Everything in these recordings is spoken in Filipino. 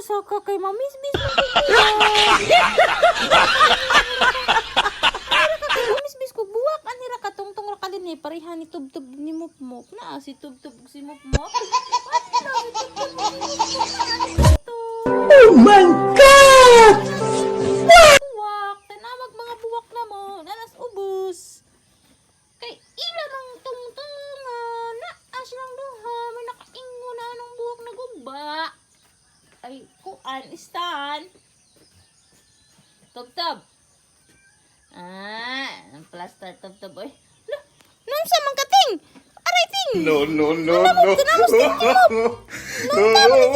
asa ka kay mamisbis mo mamisbis ko buwak anira ka tungtong ra kalin eh pareha ni tubtub ni mupmop na si tubtub si mupmop. Oh my God! Buwak tanawag mga buwak na mo nanas ubos kay ila ng tungtong na aslang duha may nakaingo na anong buwak na gumba ay kuan istan tubtub ang plaster tubtub oy nung sa mangkating aray ting No. tinamos ting nung taman ni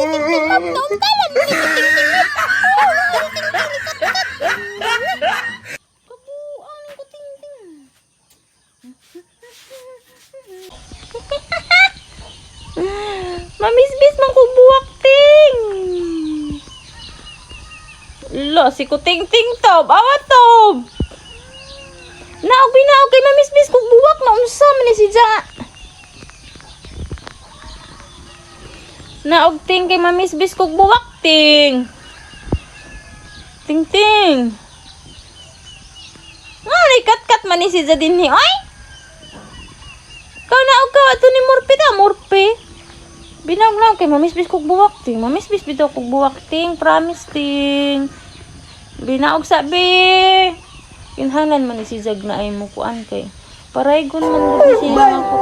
kabuang ni ko ting mamisbis man ko buwak ting lo si kuting ting tob awat tob naog binaog kay mamisbis ko buwak na unsa man ni si Ja naog ting kay mamisbis ko buwak ting ting kat man ni si Ja dinhi oy kau naog ka ato ni Morpe ta Morpe binaog na kay mamisbis ko buwak ting mamisbis bitaw ko buwak ting promise ting binaog sabi kinhanan man ni si Jag na ay mo kuan kay paraygon man gud siya ako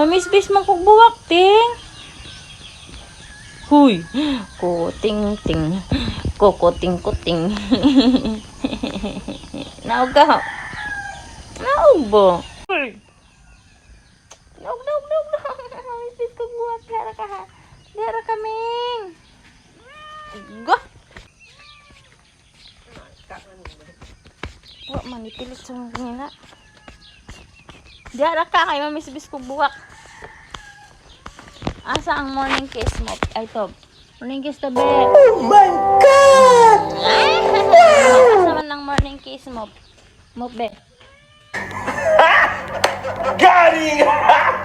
mamisbis man kog buwak ting huy kuting kuting naog ka naog ba naog mamisbis kog buwak dara kaming go wa manipilit sa mga diara ka kay mamisbis ko buwak asa ang morning kiss mo ay tob morning kiss to be Oh my God! asa man ang morning kiss mo be Got it!